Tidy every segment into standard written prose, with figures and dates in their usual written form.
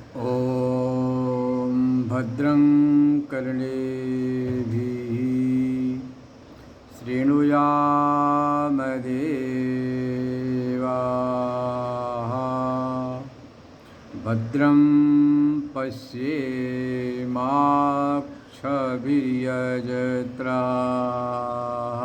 ॐ भद्रं कर्णेभिः शृणुयामदेवाः भद्रं पश्येमाक्षभिर्यजत्राः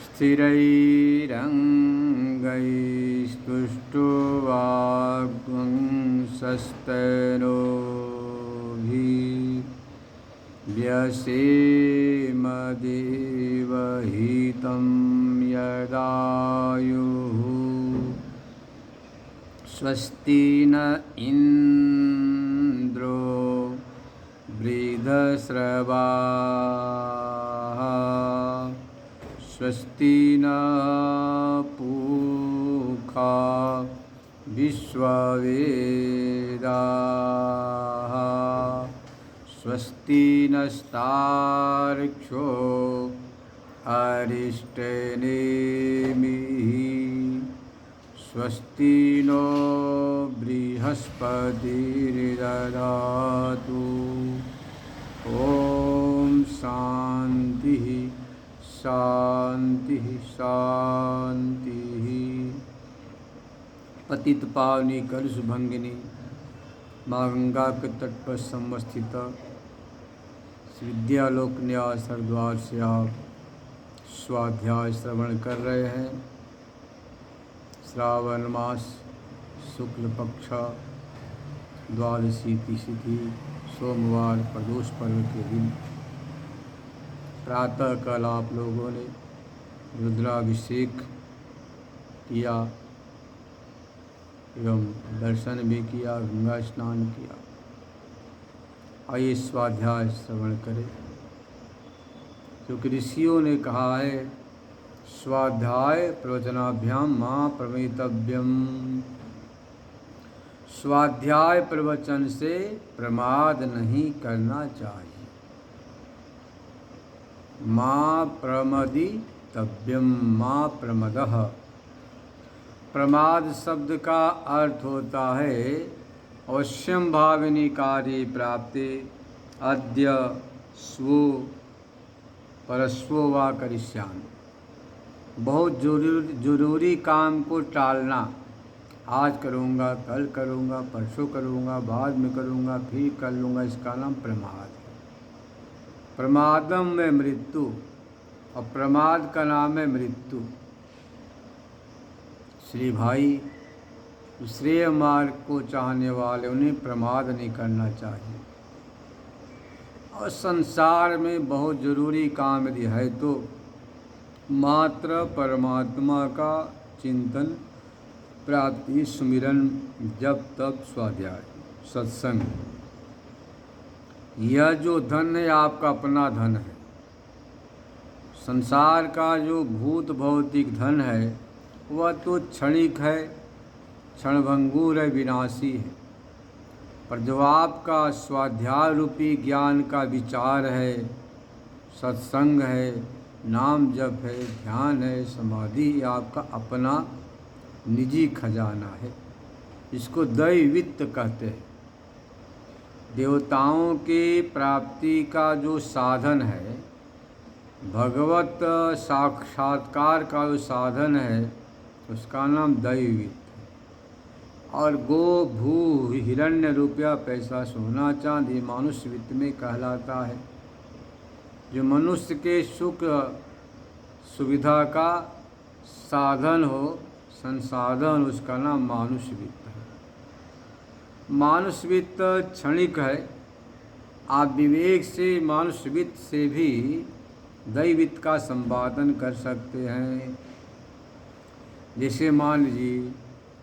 स्थिरैरङ्गैस्तुष्टुवागुंसस्तनोभिर्व्यसेमदेवहितं यदायुः स्वस्ति न इन्द्रो वृद्धश्रवाः स्वस्ति न पूषा विश्ववेदाः स्वस्ति नस्तार्क्ष्यो अरिष्टनेमिः स्वस्ति नो बृहस्पतिर्दधातु। ॐ शांति शांति शांति। पतित पावनी कलुष भंगिनी माँ गंगा के तट पर समस्थित श्री विद्यालोक न्यास हरिद्वार से आप स्वाध्याय श्रवण कर रहे हैं। श्रावण मास शुक्ल पक्ष द्वादशी तिथि सोमवार प्रदोष पर्व के दिन प्रातः काल आप लोगों ने रुद्राभिषेक किया एवं दर्शन भी किया, गंगा स्नान किया। आइए स्वाध्याय श्रवण करें, क्योंकि ऋषियों ने कहा है स्वाध्याय प्रवचनाभ्याम मां प्रमेतव्यम। स्वाध्याय प्रवचन से प्रमाद नहीं करना चाहिए। मां प्रमदितव्यम मां प्रमदः। प्रमाद शब्द का अर्थ होता है अवश्यम भाविनी कार्य प्राप्ति अद्य स्वो परस्वो वा करिष्यामि। बहुत जरूरी काम को टालना, आज करूँगा, कल करूँगा, परसों करूँगा, बाद में करूँगा, फिर कर लूँगा, इसका नाम प्रमाद है। प्रमादम में मृत्यु और प्रमाद का नाम है मृत्यु। श्री भाई श्रेय मार्ग को चाहने वाले उन्हें प्रमाद नहीं करना चाहिए। और संसार में बहुत ज़रूरी काम यदि है तो मात्र परमात्मा का चिंतन, प्राप्ति, सुमिरन, जप तप, स्वाध्याय, सत्संग। यह जो धन है आपका अपना धन है। संसार का जो भूत भौतिक धन है वह तो क्षणिक है, क्षणभंगुर है, विनाशी है। पर जो आपका स्वाध्याय रूपी ज्ञान का विचार है, सत्संग है, नाम जप है, ध्यान है, समाधि, आपका अपना निजी खजाना है। इसको दैवित्त कहते हैं। देवताओं के प्राप्ति का जो साधन है, भगवत साक्षात्कार का जो साधन है, उसका नाम दैवित्त। और गो भू हिरण्य रुपया पैसा सोना चांदी मानुष्य वित्त में कहलाता है। जो मनुष्य के सुख सुविधा का साधन हो, संसाधन, उसका नाम मानुष्य वित्त है। मानुष्य वित्त क्षणिक है। आप विवेक से मानुष्य वित्त से भी दैवित्त का संपादन कर सकते हैं। जैसे मान लीजिए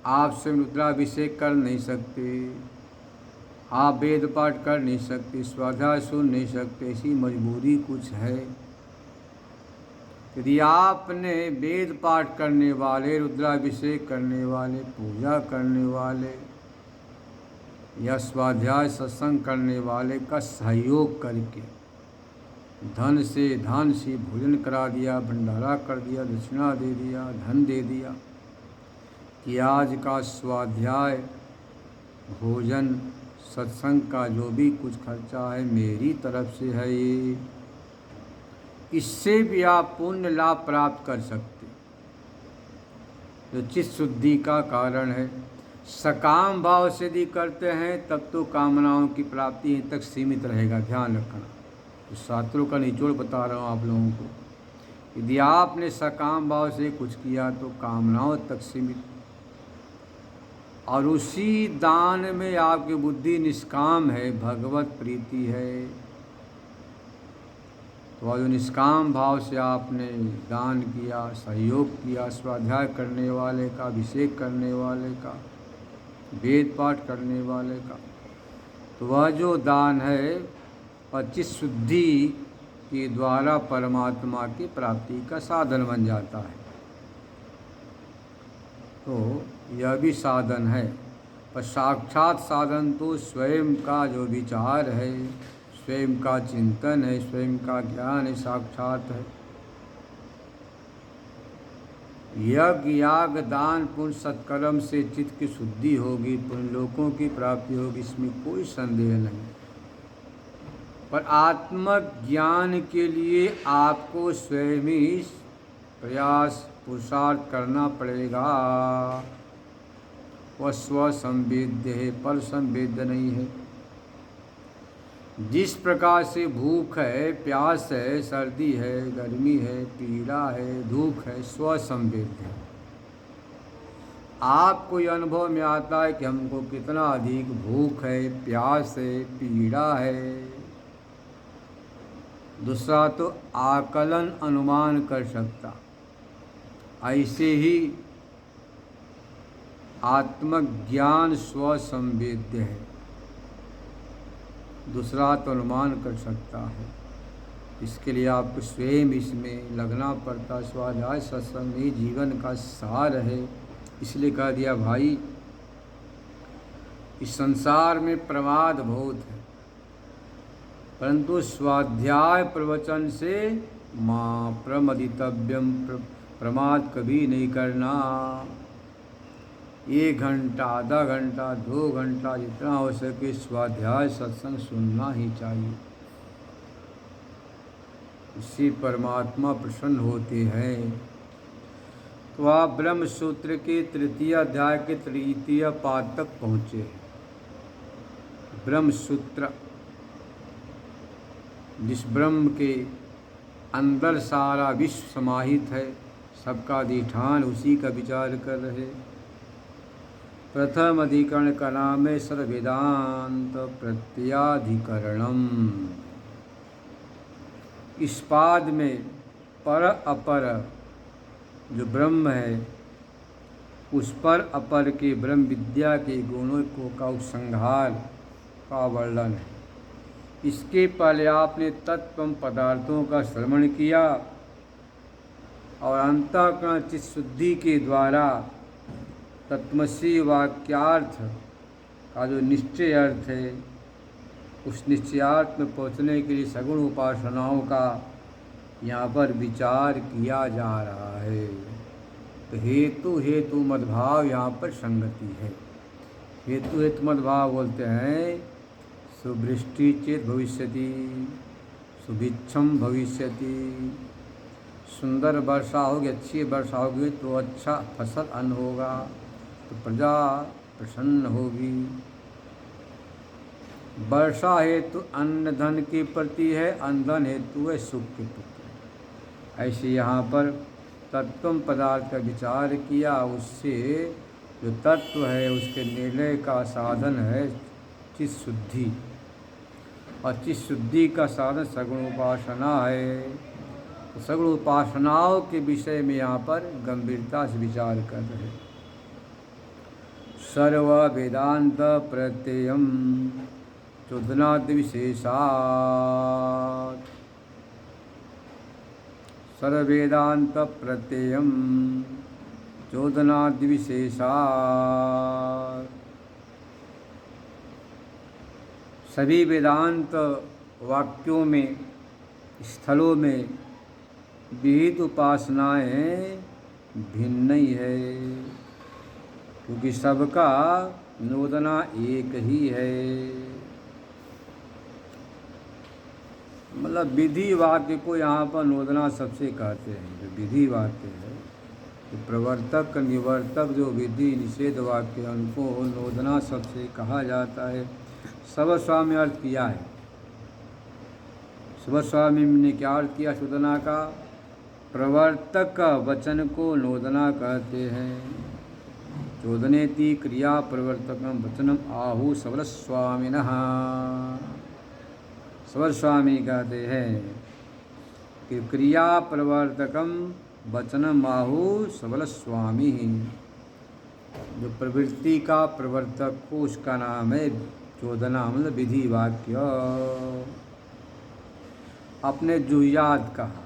आप स्वयं रुद्राभिषेक कर नहीं सकते, आप वेद पाठ कर नहीं सकते, स्वाध्याय सुन नहीं सकते, ऐसी मजबूरी कुछ है। यदि आपने वेद पाठ करने वाले, रुद्राभिषेक करने वाले, पूजा करने वाले या स्वाध्याय सत्संग करने वाले का सहयोग करके धन से भोजन करा दिया, भंडारा कर दिया, दक्षिणा दे दिया, धन दे दिया कि आज का स्वाध्याय भोजन सत्संग का जो भी कुछ खर्चा है मेरी तरफ से है ये, इससे भी आप पुण्य लाभ प्राप्त कर सकते, जो चित्त शुद्धि का कारण है। सकाम भाव से यदि करते हैं तब तो कामनाओं की प्राप्ति तक सीमित रहेगा, ध्यान रखना। तो शास्त्रों का निचोड़ बता रहा हूँ आप लोगों को। यदि आपने सकाम भाव से कुछ किया तो कामनाओं तक सीमित, और उसी दान में आपकी बुद्धि निष्काम है, भगवत प्रीति है, तो जो निष्काम भाव से आपने दान किया, सहयोग किया, स्वाध्याय करने वाले का, अभिषेक करने वाले का, वेद पाठ करने वाले का, तो वह जो दान है वह चित्त शुद्धि के द्वारा परमात्मा की प्राप्ति का साधन बन जाता है। तो यह भी साधन है, पर साक्षात साधन तो स्वयं का जो विचार है, स्वयं का चिंतन है, स्वयं का ज्ञान है, साक्षात है। यज्ञ याग दान पुण्य सत्कर्म से चित्त की शुद्धि होगी, पुण्य लोकों की प्राप्ति होगी, इसमें कोई संदेह नहीं। पर आत्मज्ञान के लिए आपको स्वयं ही प्रयास पुरुषार्थ करना पड़ेगा। वह स्वसंवेद्य है, पर संवेद्य नहीं है। जिस प्रकार से भूख है, प्यास है, सर्दी है, गर्मी है, पीड़ा है, दुख है, स्वसंवेद्य है। आपको ये अनुभव में आता है कि हमको कितना अधिक भूख है, प्यास है, पीड़ा है। दूसरा तो आकलन अनुमान कर सकता, ऐसे ही आत्मज्ञान स्वसंवेद्य है, दूसरा तो अनुमान कर सकता है। इसके लिए आपको स्वयं इसमें लगना पड़ता। स्वाध्याय सत्संग ही जीवन का सार है। इसलिए कह दिया भाई, इस संसार में प्रमाद बहुत है, परंतु स्वाध्याय प्रवचन से मां प्रमदितव्यम, प्रमाद कभी नहीं करना। 1 घंटा, आधा घंटा, 2 घंटा, जितना हो सके स्वाध्याय सत्संग सुनना ही चाहिए। इससे परमात्मा प्रसन्न होते हैं। तो आप ब्रह्म सूत्र के 3 अध्याय के 3 पाद तक पहुँचे। ब्रह्म सूत्र, जिस ब्रह्म के अंदर सारा विश्व समाहित है, सबका अधिष्ठान उसी का विचार कर रहे। प्रथम अधिकरण का नाम है सर्ववेदांत प्रत्याधिकरणम। इस पाद में पर अपर जो ब्रह्म है, उस पर अपर के ब्रह्म विद्या के गुणों को का उपसंहार का वर्णन है। इसके पहले आपने तत्व पदार्थों का श्रवण किया और अंतःकरण चित्त शुद्धि के द्वारा तत्मसी वाक्यार्थ का जो निश्चय अर्थ है, उस निश्चयार्थ में पहुँचने के लिए सगुण उपासनाओं का यहाँ पर विचार किया जा रहा है। तो हेतु मद्भाव यहाँ पर संगति है। हेतु मद्भाव बोलते हैं, सुवृष्टि चेत भविष्यति, सुभिक्षम भविष्यति। सुंदर वर्षा होगी, अच्छी वर्षा होगी तो अच्छा फसल अन्न होगा, तो प्रजा प्रसन्न होगी। वर्षा हेतु अन्न धन की प्रति है, अन्न धन हेतु है सुख की प्रति। ऐसे यहाँ पर तत्व पदार्थ का विचार किया, उससे जो तत्व है उसके निर्णय का साधन है चित्त शुद्धि, और चित्त शुद्धि का साधन सगुण उपासना है। तो सगुण उपासनाओं के विषय में यहाँ पर गंभीरता से विचार कर रहे। सर्व वेदांत प्रत्ययम चोदनाद विशेषात्, सर्व वेदांत प्रत्ययम चोदनाद विशेषात्। सभी वेदांत वाक्यों में, स्थलों में विहित उपासनाएं भिन्न ही है, क्योंकि सबका नोदना एक ही है। मतलब विधि वाक्य को यहाँ पर नोदना सबसे कहते हैं। जो विधि वाक्य है, तो प्रवर्तक निवर्तक जो विधि निषेध वाक्य है, उनको नोदना सबसे कहा जाता है। सर्वस्वामी अर्थ किया है। सर्वस्वामी ने क्या अर्थ किया नोदना का? प्रवर्तक वचन को नोदना कहते हैं। चोदनेति क्रिया प्रवर्तकम वचनम आहु सर्वस्वामिनः। सर्वस्वामी कहते हैं कि क्रिया प्रवर्तकम वचनम आहु सर्वस्वामी। जो प्रवृत्ति का प्रवर्तक हो उसका नाम है चोदना, मतलब विधि वाक्य। अपने जुह्यात कहा।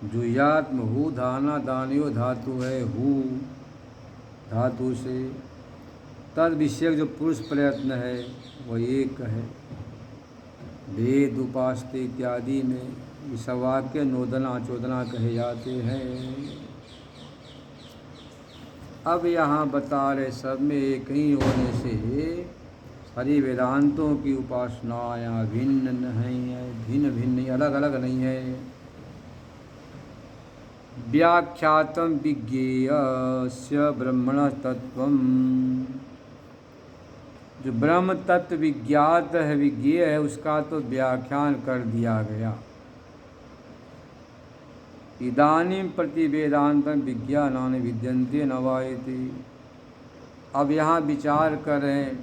जुह्यात में हु धाना दानियो धातु है, हु धातु से तद विषयक जो पुरुष प्रयत्न है वह एक है। वेद उपासते इत्यादि में इस वाक्य नोदना चोदना कहे जाते हैं। अब यहाँ बता रहे सब में एक ही होने से सारी वेदांतों की उपासना यहाँ भिन्न नहीं है, भिन्न भिन्न नहीं, अलग अलग नहीं है। व्याख्यातम विज्ञेयस्य ब्रह्मण तत्वम। जो ब्रह्म तत्व विज्ञात है, विज्ञेय है, उसका तो व्याख्यान कर दिया गया। इदानीं प्रतिवेदांतम विज्ञानानि विद्यन्ते नवायति। अब यहाँ विचार करें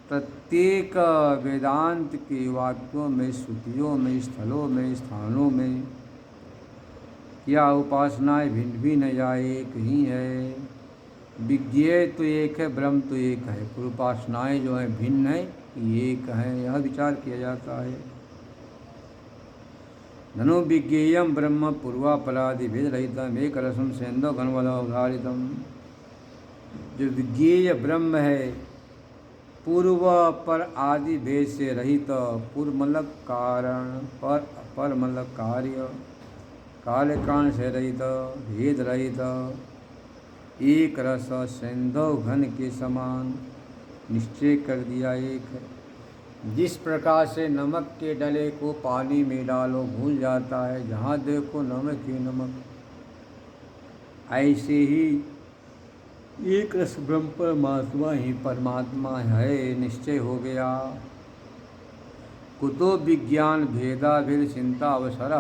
प्रत्येक वेदांत के वाक्यों में, श्रुतियों में, स्थलों में, स्थानों में क्या उपासनाएं भिन्न भिन्न या एक ही है? विज्ञेय तो एक है, ब्रह्म तो एक है, पर उपासनाएं जो है भिन्न है, एक है, यह विचार किया जाता है। धनु विज्ञेयम ब्रह्म पूर्वापराधि भेद रहितम एक रसम सेंदो घनवधारितम। जो विज्ञेय ब्रह्म है पूर्व पर आदि भेद से रहित। पूर्व मतलब कारण, पर मतलब कार्य, काल कारण से रहित, भेद रहित, एक रस सेंधव घन के समान निश्चय कर दिया एक है। जिस प्रकार से नमक के डले को पानी में डालो भूल जाता है, जहाँ देखो नमक ही नमक, ऐसे ही एक रस ब्रह्म परमात्मा ही परमात्मा है, निश्चय हो गया। कुतो विज्ञान भेदा भेद चिंता अवसर।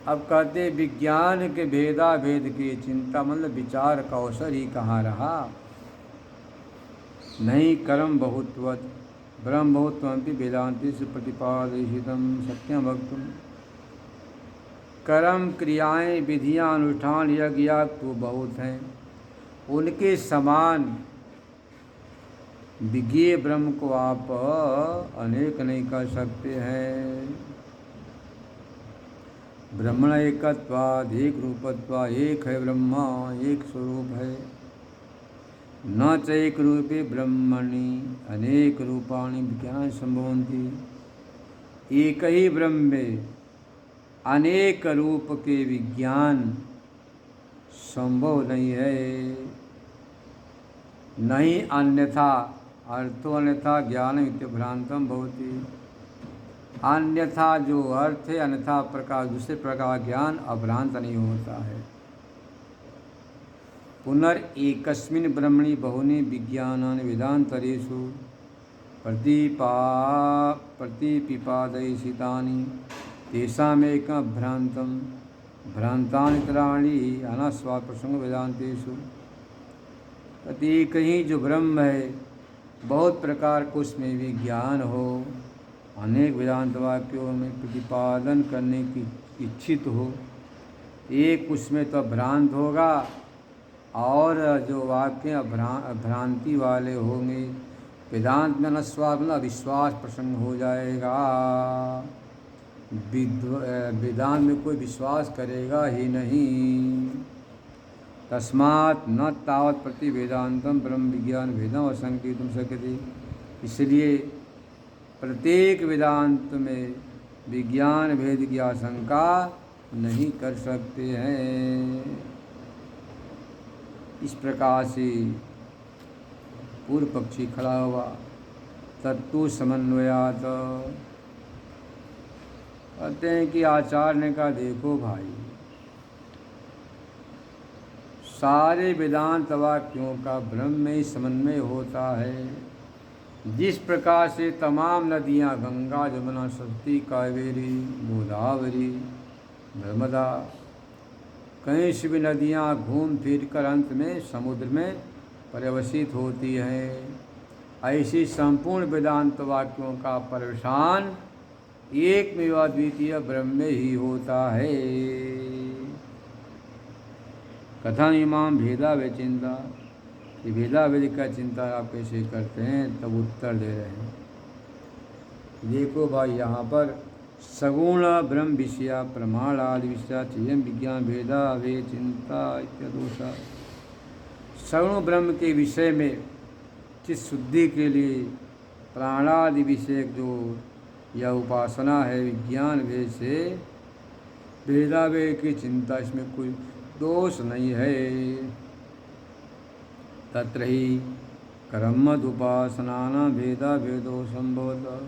अब कहते विज्ञान के भेदा भेद की चिंता मतलब विचार का अवसर ही कहाँ रहा। नहीं कर्म बहुत्वत ब्रह्म बहुत्वंति वेदांति से प्रतिपादितम सत्यम वक्तुम। कर्म क्रियाएं विधियां अनुष्ठान यज्ञ तो बहुत हैं, उनके समान विज्ञेय ब्रह्म को आप अनेक नहीं कर सकते हैं। ब्रह्मण एकत्वाद एक रूपत्वा, एक है ब्रह्मा, एक स्वरूप है। न च एक रूपे ब्रह्मणि अनेक रूपाणि विज्ञान संभवन्ति। एक ही ब्रह्म में अनेक रूप के विज्ञान संभव नहीं है। नहीं अन्यथा अर्थो अन्यथा ज्ञान भ्रांतम भवति। अन्यथा जो अर्थ है अन्यथा प्रकार दूसरे प्रकार ज्ञान अभ्रांत नहीं होता है। पुनरेकस्मिन् ब्रह्मणि बहूनि विज्ञानानि वेदान्तरेषु प्रतिपिपादयितानि तेषामेकं भ्रान्तं भ्रान्तानितराणि अनास्वाद प्रसंग वेदांतेषु। एक ही जो ब्रह्म है बहुत प्रकार को उसमें विज्ञान हो, अनेक वेदांत वाक्यों में प्रतिपादन करने की इच्छित हो, एक उसमें तो भ्रांत होगा और जो वाक्य भ्रांति वाले होंगे वेदांत में अनस्वाद मतलब अविश्वास प्रसंग हो जाएगा। वेदांत में कोई विश्वास करेगा ही नहीं। तस्मात् न तावत् प्रति वेदांतम ब्रह्म विज्ञान भेदम असंकेतुम शक्यते। इसलिए प्रत्येक वेदांत में विज्ञान भेद की आशंका नहीं कर सकते हैं। इस प्रकार से पूर्व पक्षी खड़ा हुआ। तत्तु समन्वयात, कहते हैं कि आचार्य ने कहा देखो भाई, सारे वेदांत वाक्यों का ब्रह्म में ही समन्वय होता है। जिस प्रकार से तमाम नदियाँ गंगा, जमुना, सरस्वती, कावेरी, गोदावरी, नर्मदा, कहीं से भी नदियाँ घूम फिर कर अंत में समुद्र में पर्यवसित होती हैं, ऐसी संपूर्ण वेदांत वाक्यों का परिवेशान एकमेव अद्वितीय ब्रह्म में ही होता है। कथन इमाम भेदा वे चिंता, कि भेदा वेद का चिंता आप कैसे करते हैं, तब उत्तर दे रहे हैं। देखो भाई, यहाँ पर सगुण ब्रह्म विषया प्रमाण आदि विषया चयन विज्ञान भेदा वे चिंता इत्यादोषा। सगुण ब्रह्म के विषय में चित्त शुद्धि के लिए प्राणादि विषय जो यह उपासना है विज्ञान भेद से भेदाभेद की चिंता, इसमें कोई दोष नहीं है। तत्र ही कर्मद उपासना भेदा भेदो संभवतः,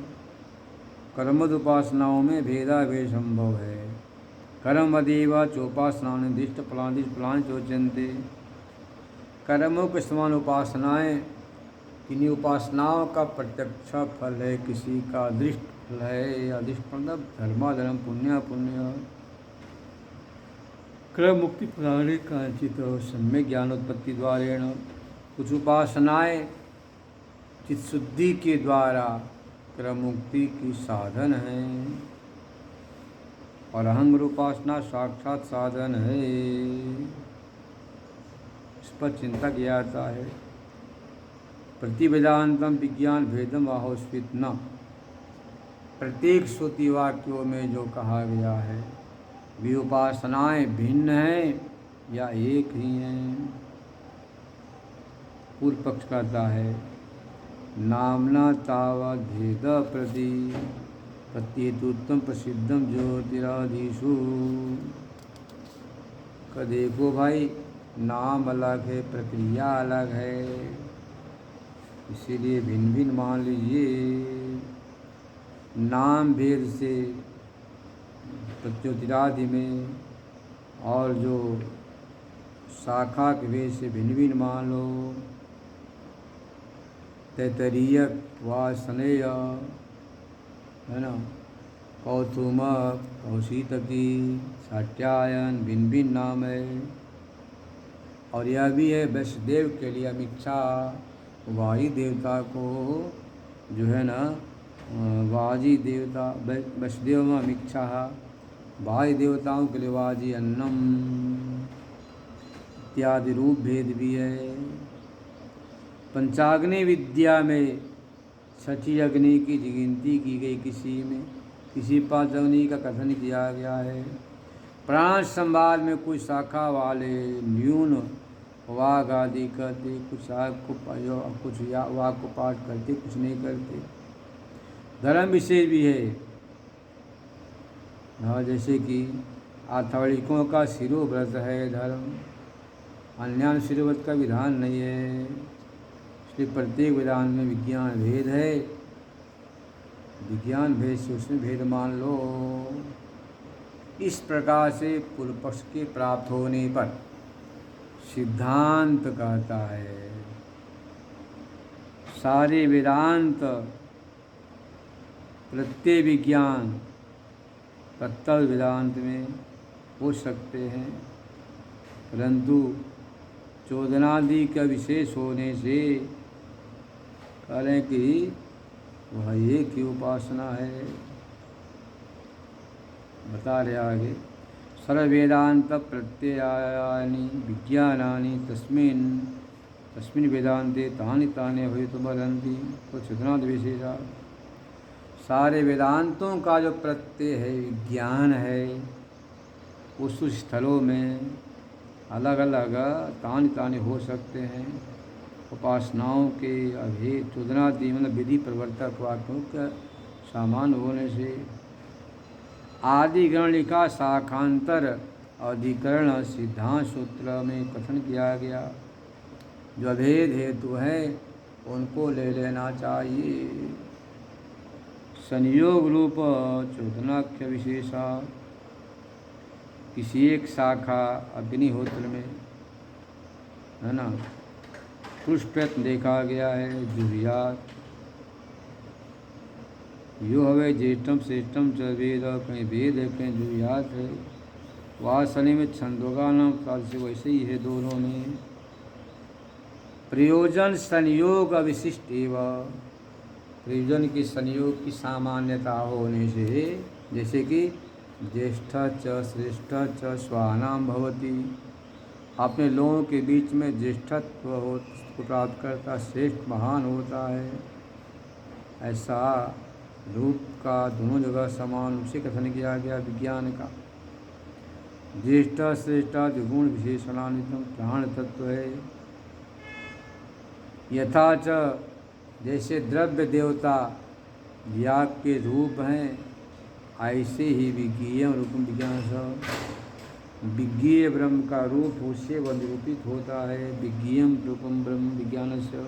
कर्मद उपासनाओं में भेदाभेद संभव है। कर्मदेव चोपासना निर्दिष्ट फलादिष्ट फलान चोचनते, कर्मों के समान उपासनाएं किन्हीं उपासनाओं का प्रत्यक्ष फल है, किसी का दृष्ट फल है। अदृष्ट मतलब धर्माधर्म पुण्य पुण्य क्रम मुक्ति प्रणाली कांचित सम्यक ज्ञानोत्पत्ति द्वारेण। कुछ उपासनाएं चित्त शुद्धि के द्वारा क्रम मुक्ति की साधन है, और अहंग उपासना साक्षात साधन है। इस पर चिंता किया जाता है। प्रतिवेदांतम विज्ञान भेदम आहोस्वित न, प्रत्येक श्रुति वाक्यों में जो कहा गया है वे उपासनाएं भिन्न हैं या एक ही हैं। पूर्व पक्ष कहता है नामना तावद भेद प्रति प्रत्येतुत्तम प्रसिद्धम ज्योतिराधीशु। का देखो भाई, नाम अलग है, प्रक्रिया अलग है, इसीलिए भिन्न भिन्न मान लीजिए। नाम भेद से ज्योतिरादि में, और जो शाखा के भेद से भिन्न भिन्न मान लो। तैतरीयक वासनेय है ना, कौतुमक, कौशितकी, साट्यायन भिन्न भिन्न नाम है। और यह भी है वैष्णदेव के लिए अमीक्षा, वाजी देवता को जो है ना, वाजी देवता वैष्णदेव में अमीक्षा, वाजी देवताओं के लिए वाजी अन्नम इत्यादि रूप भेद भी है। पंचाग्नि विद्या में छठी अग्नि की गिनती की गई, किसी में किसी 5 अग्नि का कथन किया गया है। प्राण संवाद में कुछ शाखा वाले न्यून वाघ आदि करते, कुछ कुछ वाघ को पाठ करते, कुछ नहीं करते। धर्म विशेष भी है, जैसे कि आथवणिकों का शिरोव्रत है धर्म, अन्यान शिरोव्रत का विधान नहीं है। इसलिए प्रत्येक विधान में विज्ञान भेद है, विज्ञान भेद से उसमें भेद मान लो। इस प्रकार से पूर्व पक्ष के प्राप्त होने पर सिद्धांत कहता है सारे वेदांत प्रत्यय विज्ञान तत्व वेदांत में हो सकते हैं, परंतु चोदनादि का विशेष होने से कह रहे हैं कि वह एक ही उपासना है। बता रहे आगे, सर्ववेदांत प्रत्ययानि विज्ञानानि तस्मिन् वेदांते तानि तानि हेतुमदन्ति। तो चेतनाद विशेषा, सारे वेदांतों का जो प्रत्यय है विज्ञान है, उस स्थलों में अलग अलग तानि तानि हो सकते हैं। उपासनाओं के अभेद चोदनादि मतलब विधि प्रवर्तक वाक्यों का सामान होने से आदिगण लिखा शाखांतर अधिकरण सिद्धांत सूत्र में कथन किया गया। जो अभेद हेतु है उनको ले लेना चाहिए। संयोग रूप चोदनाख्य विशेषा, किसी एक शाखा अग्निहोत्र में, है ना, पुष्प्रयत्न देखा गया है। जुहियात यो हवे ज्येष्ठम श्रेष्ठम च वेद, कहीं वेद है कहीं जुहियात है। वासने में छंदोगा नाम काल से वैसे ही है दोनों में। प्रयोजन संयोग अविशिष्ट एवं, प्रयोजन के संयोग की सामान्यता होने से, जैसे कि ज्येष्ठ च श्रेष्ठ च स्वानाम भवति, अपने लोगों के बीच में ज्येष्ठत्व हो को प्राप्त करता, श्रेष्ठ महान होता है। ऐसा रूप का दोनों जगह समान रूप से कथन किया गया विज्ञान का। ज्येष्ठ श्रेष्ठ गुण विशेषणान्वितम प्राण तत्व है। यथा च, जैसे द्रव्य देवता याग के रूप हैं, ऐसे ही विज्ञेय रूपम विज्ञान से, विज्ञेय ब्रह्म का रूप उससे वह निरूपित होता है। विज्ञेयम रूपम ब्रह्म विज्ञान से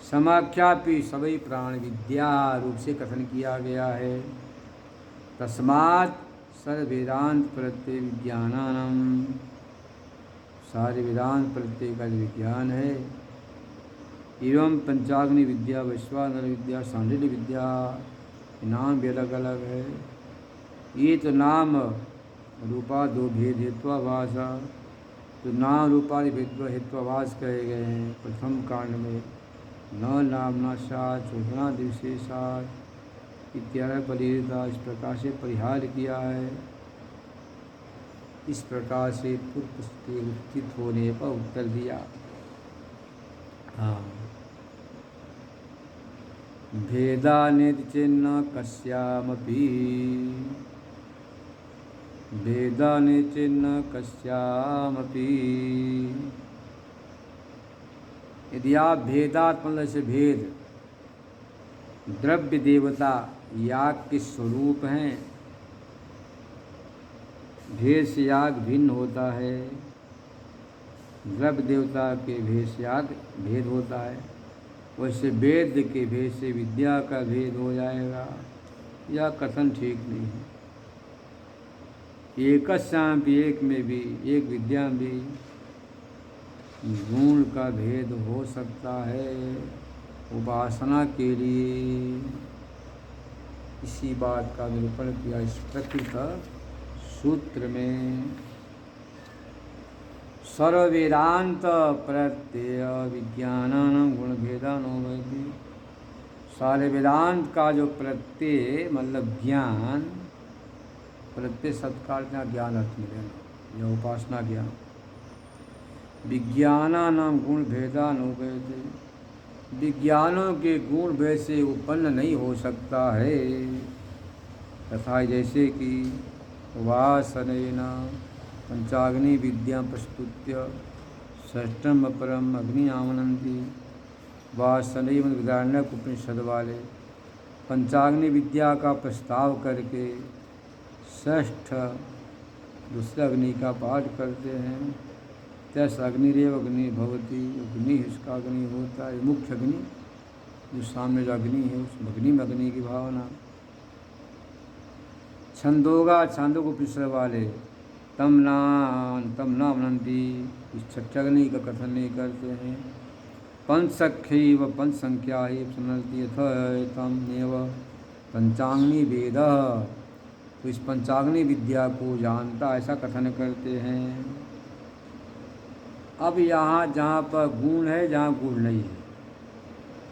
समाख्यापि सभी प्राण विद्या रूप से कथन किया गया है। तस्मात् सर्व वेदांत प्रत्यय विज्ञानानम, सारे वेदांत प्रत्यय का विज्ञान है। एवं पंचाग्नि विद्या, वैश्वानर विद्या, सांडिल्य विद्या, नाम भी अलग अलग है। ये तो नाम रूपा दो भेद हेत्वाभास, तो नाम रूपादि भेद हेत्वाभास कहे गए हैं प्रथम कांड में। न नामना सात चौदना विशेषात इत्यादि परिहृता, इस प्रकार से परिहार किया है। इस प्रकार से पूर्व के उत्थित होने पर उत्तर दिया। हाँ, भेदानिति चिन्ह कस्यामपि, भेदानि चिन्ह कस्यामपि। यदि आप भेदात्मक से भेद, द्रव्य देवता याग के स्वरूप हैं, भेद से याग भिन्न होता है, द्रव्य देवता के भेद से याग भेद होता है, वैसे वेद के भेद से विद्या का भेद हो जाएगा। यह कथन ठीक नहीं है। एकस्याम भी, एक में भी, एक विद्या में भी गुण का भेद हो सकता है उपासना के लिए। इसी बात का निरूपण किया इस प्रकृत सूत्र में। सर्व वेदांत प्रत्यय विज्ञानानां गुण भेदानोमेति, सारे वेदांत का जो प्रत्यय मतलब ज्ञान, प्रत्यय सत्कार ज्ञान अर्थ में लेना, यह उपासना ज्ञान। विज्ञानानां गुण भेदानोमेति, विज्ञानों के गुण भेद से उत्पन्न नहीं हो सकता है। तथा जैसे कि वासनेन पंचाग्नि विद्या प्रस्तुत्य षष्ठम अपरम अग्नि आमनंती, वासनैव विदारण्यक उपनिषद वाले पंचाग्नि विद्या का प्रस्ताव करके षष्ठ दूसरे अग्नि का पाठ करते हैं। तस् अग्निरेव अग्नि भवती, अग्नि इसका अग्नि होता है, मुख्य अग्नि जो सामने जो अग्नि है उस अग्नि में अग्नि की भावना। छंदोगा, छंदों को पिछड़े वाले तम ना मनंती, इस छठे अग्नि का कथन नहीं करते हैं। पंचसख्य व पंच संख्या ही सुनती यथम एव पंचाग्नि वेद, तो इस पंचाग्नि विद्या को जानता ऐसा कथन करते हैं। अब यहाँ जहाँ पर गुण है जहाँ गुण नहीं है,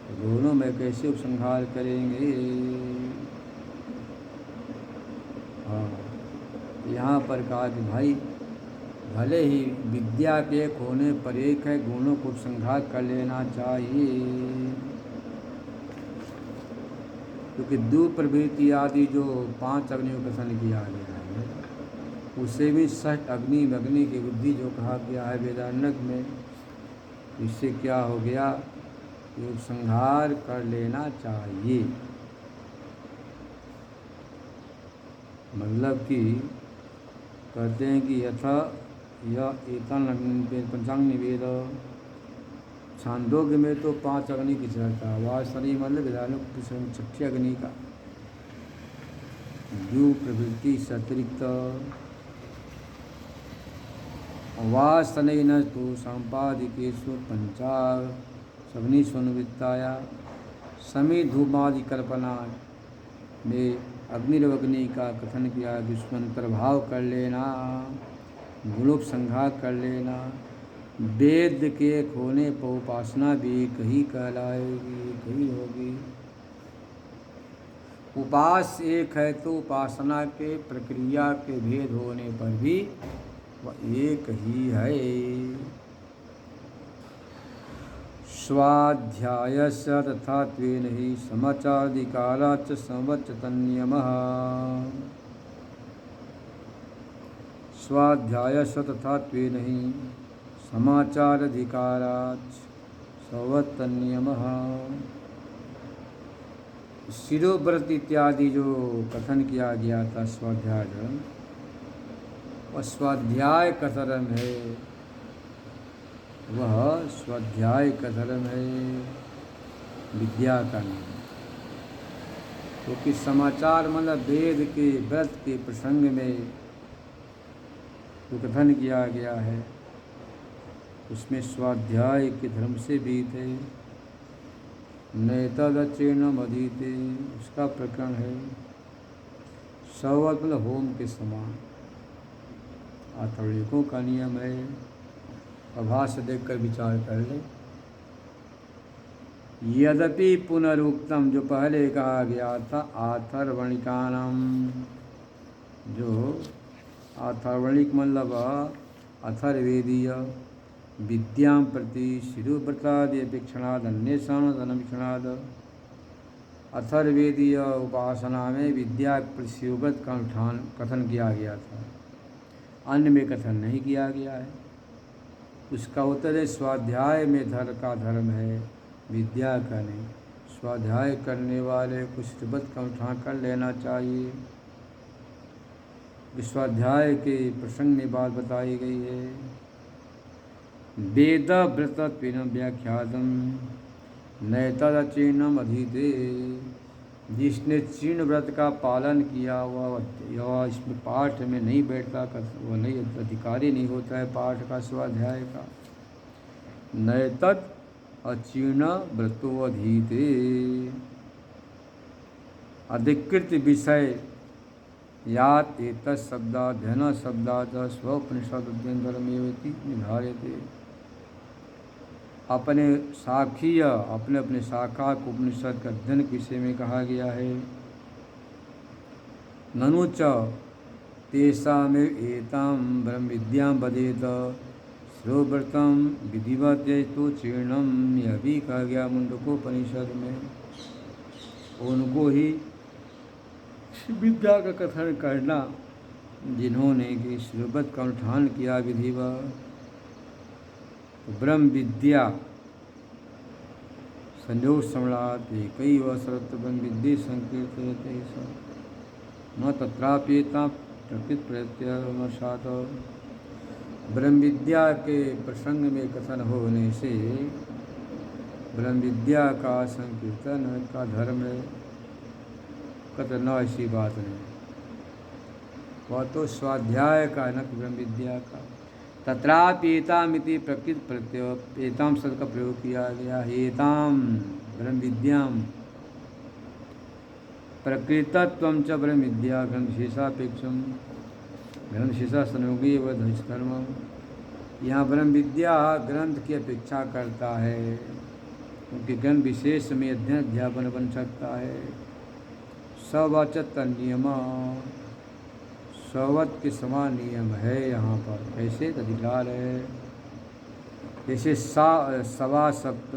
तो दोनों में कैसे उपसंहार करेंगे। हाँ, यहाँ पर कहा कि भाई भले ही विद्या के एक होने पर एक है, गुणों को उपसंहार कर लेना चाहिए, क्योंकि दो प्रवृत्ति आदि जो 5 अग्नियों का कथन किया गया है, उसे भी षष्ठ अग्नि अग्नि की बुद्धि जो कहा गया है वेदारण्यक में, इससे क्या हो गया, उपसंहार कर लेना चाहिए। मतलब कि कहते हैं कि यथा यह एतन पंचाग्नि वेद छांदोग्य में तो 5 अग्नि की चर्चा, वासनी मतलब विधानों छठी अग्नि का द्यू प्रवृत्ति सतिरिक्त वासनी न तो संपादिकेशु पंचाग्निस्वनुवृत्ताया समी धूमादि कल्पना में अग्निर्वग्नि का कथन किया, जिसमें अंतर्भाव कर लेना, गुणोपसंहार कर लेना, वेद के खोने पर उपासना भी कही कहलाएगी, कही होगी। उपास एक है तो उपासना के प्रक्रिया के भेद होने पर भी वह एक ही है। स्वाध्यायस्य तथात्वेन हि समाचाराधिकाराच्च संवच्यतन्नियमः। स्वाध्यायस्य तथात्वेन हि समाचाराधिकाराच्च संवच्यतन्नियमः। शिरोव्रत इत्यादि जो कथन किया गया था स्वाध्याय, वह स्वाध्याय का धर्म है, वह स्वाध्याय का धर्म है, विद्या का नहीं। क्योंकि समाचार मतलब वेद के व्रत के प्रसंग में जो कथन किया गया है उसमें स्वाध्याय के धर्म से भी थे। नैतदचेनम अधीते उसका प्रकरण है। सवत मतलब होम के समान। आतर्विकों का नियम है, आभास से देखकर विचार कर ले। यद्यपि पुनरुक्तम जो पहले कहा गया था आथर्वणिकानाम, जो आथर्वणिक मतलब अथर्वेदीय विद्यां प्रति शिरोव्रतादि अपेक्षणाद अन्येषाण अनवीक्षणाद। अथर्वेदीय उपासना में विद्या प्रति शिरोव्रत का अनुष्ठान कथन किया गया था, अन्य में कथन नहीं किया गया है। उसका उत्तर है स्वाध्याय में धर्म का धर्म है, विद्या का नहीं। स्वाध्याय करने वाले को शिरोव्रत का अनुष्ठान कर लेना चाहिए। स्वाध्याय के प्रसंग में बात बताई गई है। वेद व्रतत्वेन व्याख्यातम नैतदचीर्णम अधीते। जिसने चीर्ण व्रत का पालन किया वह इसमें पाठ में नहीं बैठता, वह नहीं अधिकारी नहीं होता है पाठ का, स्वाध्याय का। नैतद अचीर्ण व्रतो अधीते। अधिकृत विषय यात एतत् शब्दाध्ययन शब्दात स्वोपनिषद अध्ययन धर्मेवति निर्धार्यते। अपने अपने शाखा को उपनिषद के अध्ययन के विषय में कहा गया है। ननु च तेषामेव एतां ब्रह्म विद्यां वदेत श्रोव्रतं विधिवत तो चीर्णम, यह भी कहा गया मुंडकोपनिषद में। उनको ही विद्या का कथन करना जिन्होंने कि शिरोव्रत का अनुष्ठान किया विधिवत। ब्रह्म विद्या संयोग सम्राट कई वसरत ब्रह्म विद्या संकीर्तयते न तत्राप्येता प्रकृत प्रत्यमर्शात। ब्रह्म विद्या के प्रसंग में कथन होने से ब्रह्म विद्या का संकीर्तन का धर्म है, कथन न ऐसी बात नहीं। वह तो स्वाध्याय का न ब्रह्म विद्या का। तत्राप्येतामिति प्रकृत प्रत्यय एताम शब्द का प्रयोग किया गया। एताम ब्रह्म विद्यां प्रकृतत्वं च ब्रह्म विद्या ग्रंथशेषापेक्षम ग्रंथशेषा संयोगी व धर्म। यहाँ ब्रह्म विद्या ग्रंथ की अपेक्षा करता है, क्योंकि ग्रंथ विशेष में अध्ययन अध्यापन बन सकता है। सवचत नियम सवत के समान नियम है यहाँ पर। कैसे अधिकार है, जैसे सवा सप्त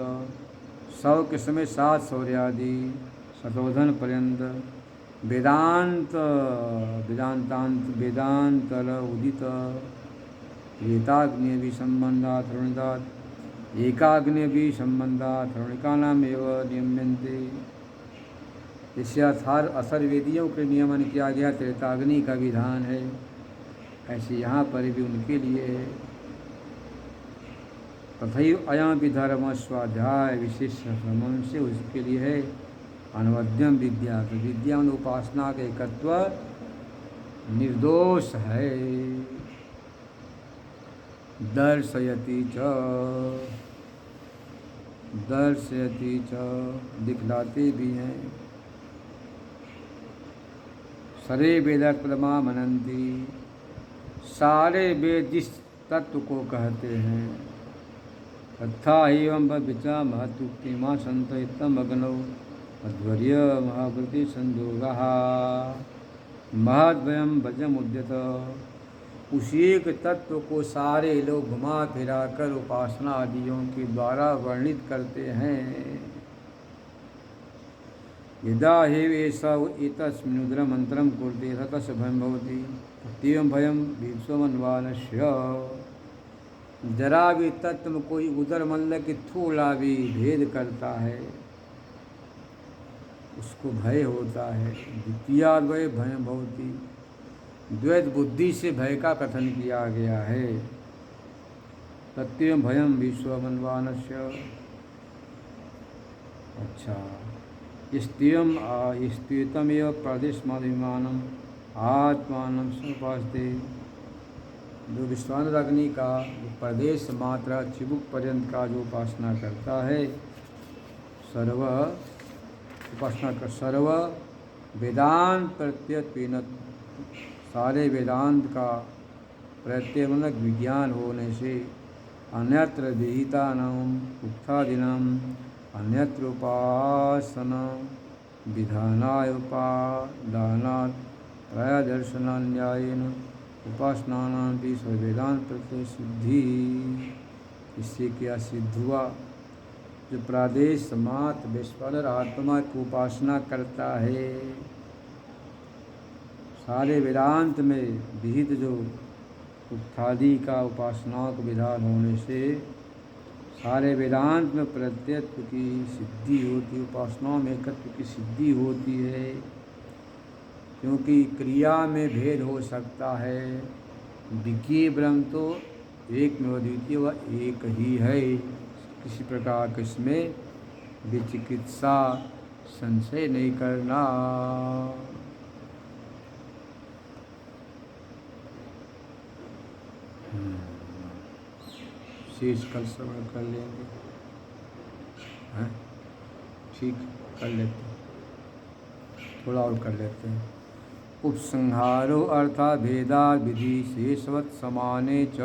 सव के समय 7 सौर्यादि शतोधन पर्यंत वेदांतल उदित एताग्नि भी संबंधात ऋणिदात एकाग्नि भी संबंधात ऋणिकानाम एवं नियम्यन्ते। इससे अथर्वेदियों के नियमन किया गया त्रेताग्नि का विधान है, ऐसे यहाँ पर भी उनके लिए है। तथैव अयमपि धर्म स्वाध्याय विशेष श्रमण से उसके लिए है अनवद्यम विद्या। तो विद्या में उपासना का एकत्व निर्दोष है। दर्शयति च दिखलाते भी हैं। सरे वेद प्रमा मनंती, सारे वेद जिस तत्व को कहते हैं। तथा एवं विचा महत्युक्तिमा संत इतम अग्नौ अध्वर्य महावृति संजोगा महद्वयम भजम उद्यत। उसी एक तत्व को सारे लोग घुमा फिरा कर उपासना आदियों के द्वारा वर्णित करते हैं। यदा हेवेश एतस्मिन्नुदर मंत्रम कुर्ते ततस् भयं भवति तत्येवं भयं विश्वमन्वानस्य। जरा भी तत्व में कोई उदर मतलब कि थोड़ा भी भेद करता है उसको भय होता है। द्वितीयाद्वय भयं भवति, द्वैत बुद्धि से भय का कथन किया गया है। तत्येवं भयं विश्वमन्वानस्य। अच्छा, स्त्रियमेव प्रदेशमादिमानम आत्मानं समुपासते। जो विश्वानर अग्नि का प्रदेश मात्रा चिबुक पर्यंत का जो उपासना करता है, सर्व वेदांत प्रत्यय, सारे वेदांत का प्रत्ययमनक विज्ञान होने से अन्यत्र विहितानाम उक्तादीनाम अन्यत्र उपासना विधानाय उपादानात् त्रयदर्शनान्यायेन उपासनानां भी सर्ववेदांत प्रत्यय सिद्धि। इससे क्या सिद्ध हुआ? जो प्रादेश मात्र विश्वानर आत्मा की उपासना करता है, सारे वेदांत में विहित जो उक्तादि का उपासनाओं का विधान होने से सारे वेदांत में प्रत्यत्व की सिद्धि होती, उपासनाओं में एकत्व की सिद्धि होती है। क्योंकि क्रिया में भेद हो सकता है, विज्ञेय ब्रह्म तो एक में अद्वितीय व एक ही है। किसी प्रकार के इसमें विचिकित्सा संशय नहीं करना। शेष कल श्रवण कर लेंगे, हैं? ठीक, कर लेते हैं, थोड़ा और कर लेते हैं। उपसंहारो अर्था भेदा विधि शेषवत् समाने च।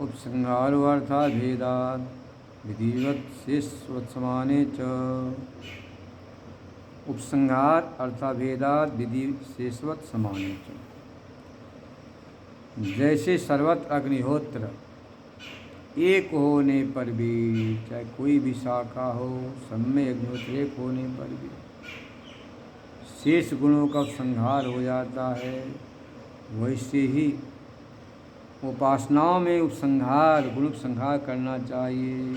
उपसंहारो अर्था भेदा विधिवत् शेषवत् समाने च। उपसंहार अर्थाभेदाद विधि शेषवत् समाने च। जैसे सर्वत्र अग्निहोत्र एक होने पर भी, चाहे कोई भी शाखा हो, सब में अग्निहोत्र एक होने पर भी शेष गुणों का संहार हो जाता है, वैसे ही उपासनाओं में उपसंहार गुण संहार करना चाहिए।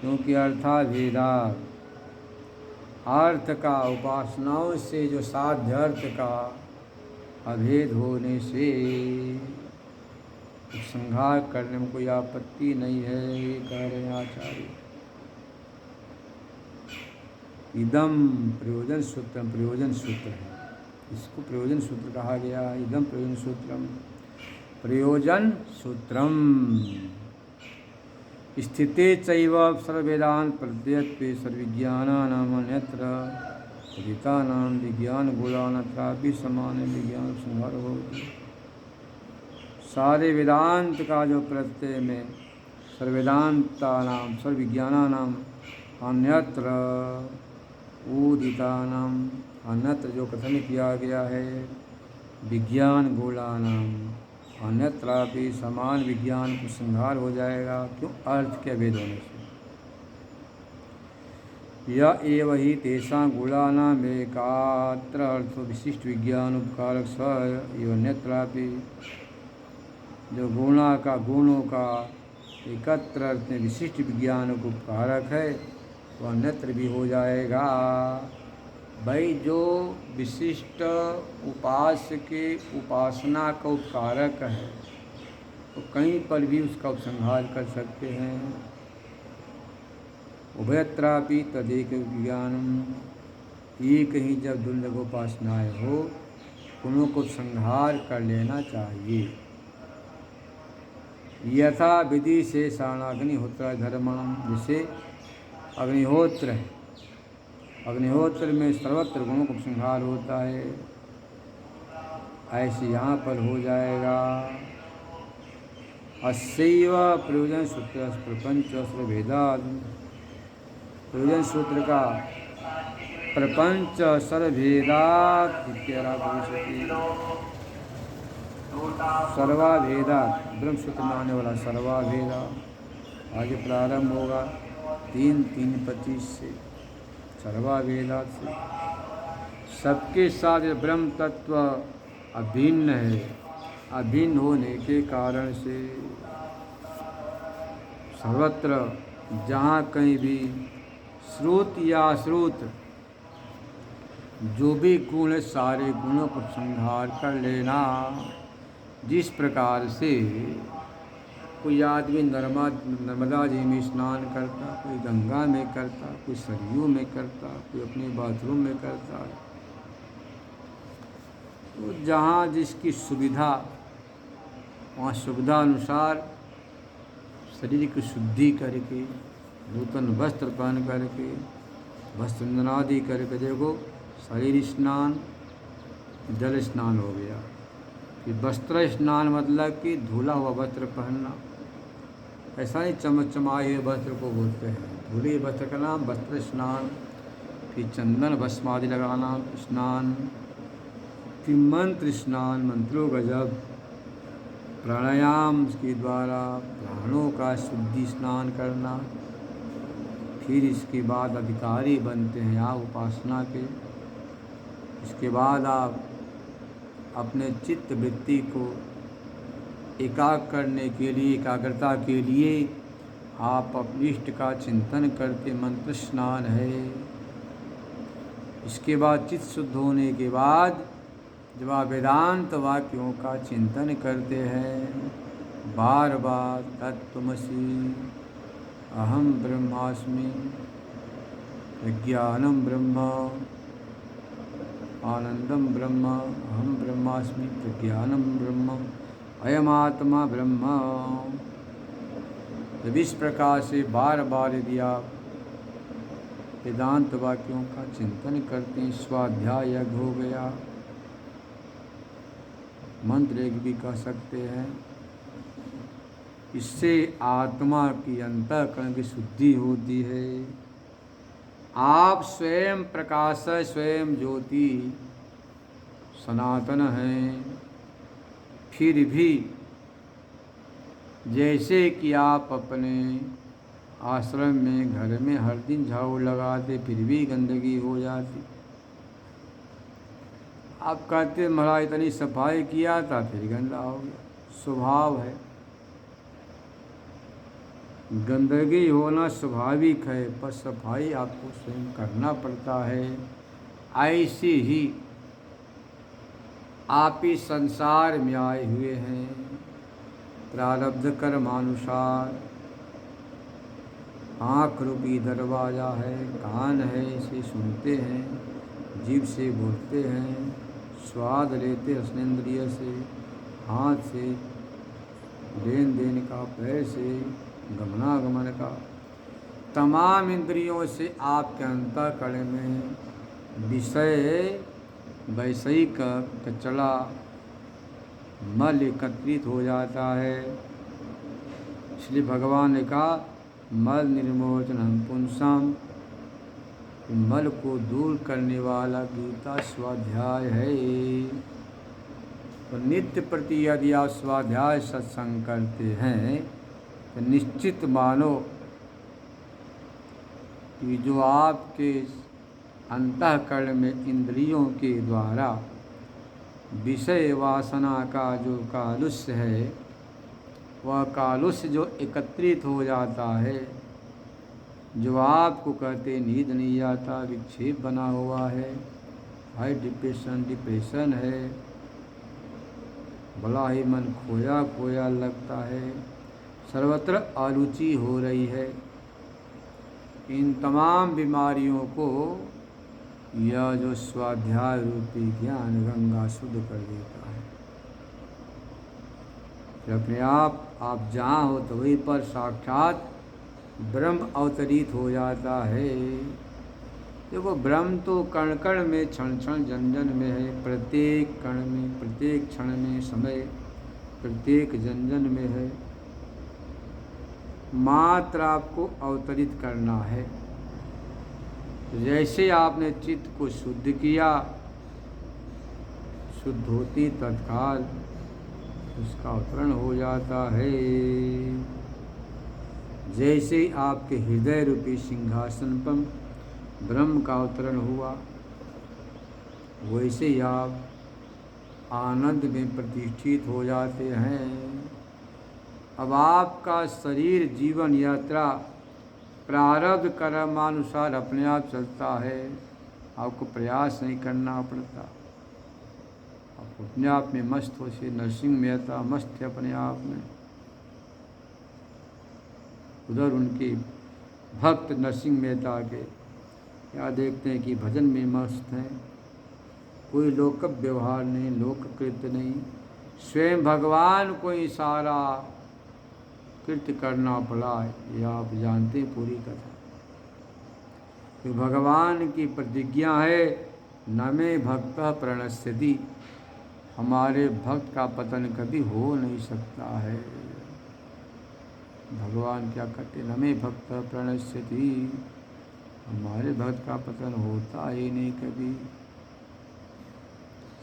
क्योंकि अर्थाभेदा अर्थ का उपासनाओं से जो साध्य अर्थ का अभेद होने से उपसंहार करने में कोई आपत्ति नहीं है, ये कह रहे हैं आचार्य। इदम प्रयोजन सूत्रम, प्रयोजन सूत्र है, इसको प्रयोजन सूत्र कहा गया है। इदम प्रयोजन सूत्रम, प्रयोजन सूत्रम स्थिते चैव सर्ववेदांत प्रत्ययत्वे सर्वविज्ञानानाम अन्यत्र विदितानां विज्ञान गुणानत्रापि समान विज्ञान संहार होती। सारे वेदांत का जो प्रत्यय में सर्ववेदांतानाम सर्वविज्ञानानाम अन्यत्र उदितानाम, अन्यत्र जो कथन किया गया है, विज्ञान गोलानाम अन्यत्रापि समान विज्ञान को संहार हो जाएगा। क्यों? अर्थ के भेद होने से। यह एव ही तेषां गुणानाम एकात्र अर्थ विशिष्ट विज्ञान उपकारक स एव अन्यत्रापि। जो गुणों का एकत्र अर्थ में विशिष्ट विज्ञान को उपकारक है, वह अन्यत्र भी हो जाएगा। भाई जो विशिष्ट उपास्य के उपासना का उपकारक है, तो कहीं पर भी उसका उपसंहार कर सकते हैं। उभयत्रापि तदेक ज्ञानम, एक ही जब दुर्लभ उपासनाएँ हो उनको को संहार कर लेना चाहिए। यथा विधि से साणाग्निहोत्र धर्मम, जिसे अग्निहोत्र है, अग्निहोत्र में सर्वत्र गुणों का संहार होता है, ऐसे यहाँ पर हो जाएगा। अस्यैव प्रयोजन सूत्र प्रपंच सर्वभेदात्, प्रयोजन सूत्र का प्रपंच सर्वभेदात् सर्वाभेदात्, ब्रह्म सूत्र में आने वाला सर्वाभेदा आगे प्रारंभ होगा 3:3:25 से। सर्वाभेदात् से सबके साथ ब्रह्म तत्व अभिन्न है, अभिन्न होने के कारण से सर्वत्र जहाँ कहीं भी श्रुत या अश्रुत जो भी गुण है सारे गुणों को संहार कर लेना। जिस प्रकार से कोई आदमी नर्मदा जी में स्नान करता, कोई गंगा में करता, कोई सरयू में करता, कोई अपने बाथरूम में करता, तो जहाँ जिसकी सुविधा वहाँ सुविधा अनुसार शरीर की शुद्धि करके, नूतन वस्त्र पहन करके, वस्त्र आदि करके, देखो शरीर स्नान, जल स्नान हो गया। फिर वस्त्र स्नान मतलब कि धुला हुआ वस्त्र पहनना, ऐसा ही चमचमाए हुए वस्त्र को बोलते हैं। धुले वस्त्र का नाम वस्त्र स्नान। फिर चंदन भस्म आदि लगाना स्नान। फिर मंत्र स्नान, मंत्रों का जप, प्राणायाम के द्वारा प्राणों का शुद्धि स्नान करना। फिर इसके बाद अधिकारी बनते हैं आप उपासना के। इसके बाद आप अपने चित्त वृत्ति को एकाग्र करने के लिए, एकाग्रता के लिए आप अपने इष्ट का चिंतन करते, मंत्र स्नान है। इसके बाद चित्त शुद्ध होने के बाद जब आप वेदांत वाक्यों का चिंतन करते हैं बार बार, तत्त्वमसि अहम ब्रह्मास्मि, विज्ञानम ब्रह्म, आनंदम ब्रह्म, अहम ब्रह्मास्मि, प्रज्ञानम ब्रह्म, अयमात्मा ब्रह्म। जब इस प्रकार से बार बार यदि आप वेदांत वाक्यों का चिंतन करते हैं, स्वाध्याय यज्ञ हो गया, मंत्र यज्ञ भी कह सकते हैं। इससे आत्मा की अंतःकरण की शुद्धि होती है। आप स्वयं प्रकाश, स्वयं ज्योति सनातन हैं। फिर भी जैसे कि आप अपने आश्रम में, घर में हर दिन झाड़ू लगाते, फिर भी गंदगी हो जाती। आप कहते महाराज इतनी सफाई किया था फिर गंदा हो गया। स्वभाव है, गंदगी होना स्वाभाविक है, पर सफाई आपको स्वयं करना पड़ता है। ऐसे ही आप इस संसार में आए हुए हैं, प्रारब्ध कर्मानुसार। आँख रूपी दरवाज़ा है, कान है, इसे सुनते हैं, जीभ से बोलते हैं, स्वाद लेते रसनेंद्रिय से, हाथ से लेन देन का, पैर से गमनागमन का, तमाम इंद्रियों से आपके अंतःकरण में विषय वैषयिक कचरा मल एकत्रित हो जाता है। इसलिए भगवान ने कहा मल निर्मोचनम पुंसाम, मल को दूर करने वाला गीता स्वाध्याय है। तो नित्य प्रति यदि आप स्वाध्याय सत्संग करते हैं तो निश्चित मानो कि जो आपके अंतःकरण में इंद्रियों के द्वारा विषय वासना का जो कालुष्य है, वह कालुष्य जो एकत्रित हो जाता है, जो आपको कहते नींद नहीं आता, विक्षेप बना हुआ है, हाई डिप्रेशन है, बड़ा ही मन खोया खोया लगता है, सर्वत्र आलूची हो रही है। इन तमाम बीमारियों को यह जो स्वाध्याय रूपी ज्ञान गंगा शुद्ध कर देता है। फिर अपने आप जहाँ हो तो वहीं पर साक्षात ब्रह्म अवतरित हो जाता है। देखो ब्रह्म तो कण कण में, क्षण क्षण जन जन में है, प्रत्येक कण में, प्रत्येक क्षण में, समय प्रत्येक जन जन में है। मात्र आपको अवतरित करना है। जैसे आपने चित्त को शुद्ध किया, शुद्ध होती तत्काल उसका अवतरण हो जाता है। जैसे आपके हृदय रूपी सिंहासन पर ब्रह्म का अवतरण हुआ, वैसे ही आप आनंद में प्रतिष्ठित हो जाते हैं। अब आपका शरीर जीवन यात्रा प्रारब्ध कर्मानुसार अपने आप चलता है, आपको प्रयास नहीं करना पड़ता। आप अपने आप में मस्त हो से नरसिंह मेहता मस्त है अपने आप में। उधर उनके भक्त नरसिंह मेहता के क्या देखते हैं कि भजन में मस्त हैं, कोई लोक व्यवहार नहीं, लोक कृत्य नहीं, स्वयं भगवान को ही सारा कृत्य करना पड़ा। ये आप जानते हैं पूरी कथा कि भगवान की प्रतिज्ञा है, न मे भक्त प्रणश्यति, हमारे भक्त का पतन कभी हो नहीं सकता है। भगवान क्या कहते, न मे भक्त प्रणश्यति, हमारे भक्त का पतन होता ही नहीं कभी।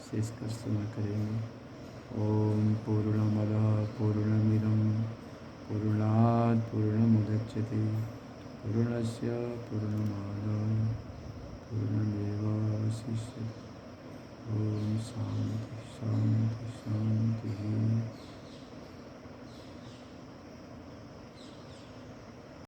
शेष कर स्मरण करेंगे। ओम पूर्णमदः पूर्णमिदं पूर्णात् पूर्णमुदच्यते पूर्णस्य पूर्णमादाय पूर्णमेवावशिष्यते। ओम शांति शांति।